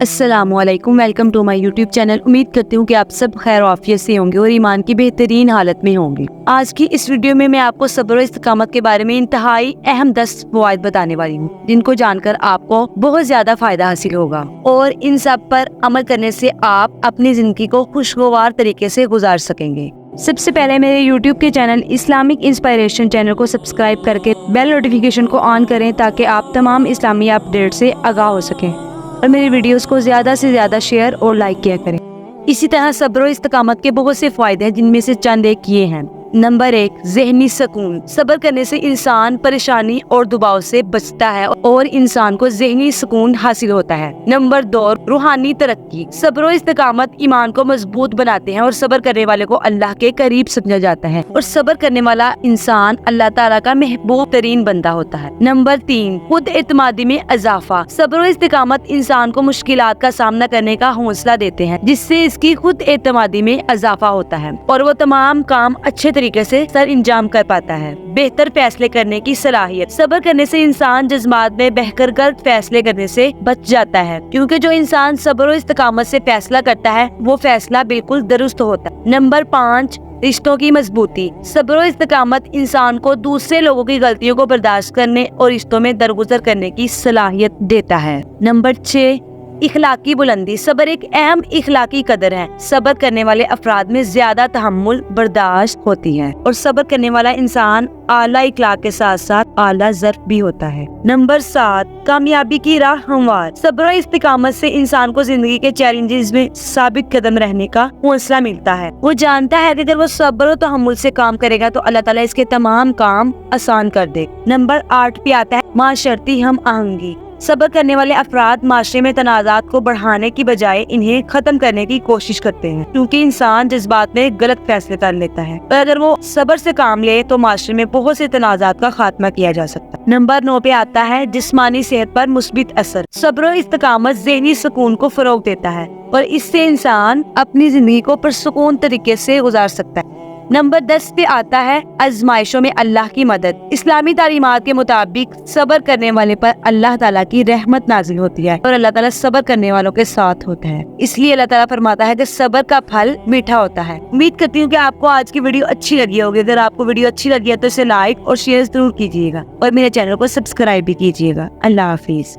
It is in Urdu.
السلام علیکم، welcome to my YouTube channel. امید کرتی ہوں کہ آپ سب خیر و عافیت سے ہوں گے اور ایمان کی بہترین حالت میں ہوں گے۔ آج کی اس ویڈیو میں آپ کو صبر و استقامت کے بارے میں انتہائی اہم 10 فوائد بتانے والی ہوں، جن کو جان کر آپ کو بہت زیادہ فائدہ حاصل ہوگا اور ان سب پر عمل کرنے سے آپ اپنی زندگی کو خوشگوار طریقے سے گزار سکیں گے۔ سب سے پہلے میرے یوٹیوب کے چینل اسلامک انسپائریشن چینل کو سبسکرائب کر کے بیل نوٹیفیکیشن کو آن کریں تاکہ آپ تمام اسلامی اپڈیٹ سے آگاہ ہو سکیں اور میری ویڈیوز کو زیادہ سے زیادہ شیئر اور لائک کیا کریں۔ اسی طرح صبر و استقامت کے بہت سے فائدے ہیں، جن میں سے چند ایک یہ ہیں۔ نمبر 1، ذہنی سکون۔ صبر کرنے سے انسان پریشانی اور دباؤ سے بچتا ہے اور انسان کو ذہنی سکون حاصل ہوتا ہے۔ نمبر 2، روحانی ترقی۔ صبر و استقامت ایمان کو مضبوط بناتے ہیں اور صبر کرنے والے کو اللہ کے قریب سمجھا جاتا ہے اور صبر کرنے والا انسان اللہ تعالیٰ کا محبوب ترین بندہ ہوتا ہے۔ نمبر 3، خود اعتمادی میں اضافہ۔ صبر و استقامت انسان کو مشکلات کا سامنا کرنے کا حوصلہ دیتے ہیں، جس سے اس کی خود اعتمادی میں اضافہ ہوتا ہے اور وہ تمام کام اچھے طریقے سے سر انجام کر پاتا ہے۔ بہتر فیصلے کرنے کی صلاحیت۔ صبر کرنے سے انسان جذبات میں بہہ کر غلط فیصلے کرنے سے بچ جاتا ہے، کیونکہ جو انسان صبر و استقامت سے فیصلہ کرتا ہے وہ فیصلہ بالکل درست ہوتا ہے۔ نمبر 5، رشتوں کی مضبوطی۔ صبر و استقامت انسان کو دوسرے لوگوں کی غلطیوں کو برداشت کرنے اور رشتوں میں درگزر کرنے کی صلاحیت دیتا ہے۔ نمبر 6، اخلاقی بلندی۔ صبر ایک اہم اخلاقی قدر ہے۔ صبر کرنے والے افراد میں زیادہ تحمل برداشت ہوتی ہے اور صبر کرنے والا انسان اعلیٰ اخلاق کے ساتھ ساتھ اعلیٰ ظرف بھی ہوتا ہے۔ نمبر 7، کامیابی کی راہ ہموار۔ صبر و استقامت سے انسان کو زندگی کے چیلنجز میں ثابت قدم رہنے کا حوصلہ ملتا ہے۔ وہ جانتا ہے کہ اگر وہ صبر و تحمل سے کام کرے گا تو اللہ تعالیٰ اس کے تمام کام آسان کر دے۔ نمبر 8 پہ آتا ہے معاشرتی ہم آہنگی۔ صبر کرنے والے افراد معاشرے میں تنازعات کو بڑھانے کی بجائے انہیں ختم کرنے کی کوشش کرتے ہیں، کیونکہ انسان جذبات میں غلط فیصلے کر لیتا ہے، اور اگر وہ صبر سے کام لے تو معاشرے میں بہت سے تنازعات کا خاتمہ کیا جا سکتا ہے۔ نمبر 9 پہ آتا ہے جسمانی صحت پر مثبت اثر۔ صبر و استقامت ذہنی سکون کو فروغ دیتا ہے اور اس سے انسان اپنی زندگی کو پرسکون طریقے سے گزار سکتا ہے۔ نمبر 10 پہ آتا ہے آزمائشوں میں اللہ کی مدد۔ اسلامی تعلیمات کے مطابق صبر کرنے والے پر اللہ تعالیٰ کی رحمت نازل ہوتی ہے اور اللہ تعالیٰ صبر کرنے والوں کے ساتھ ہوتا ہے، اس لیے اللہ تعالیٰ فرماتا ہے کہ صبر کا پھل میٹھا ہوتا ہے۔ امید کرتی ہوں کہ آپ کو آج کی ویڈیو اچھی لگی ہوگی۔ اگر آپ کو ویڈیو اچھی لگی ہے تو اسے لائک اور شیئر ضرور کیجیے گا اور میرے چینل کو سبسکرائب بھی کیجیے گا۔ اللہ حافظ۔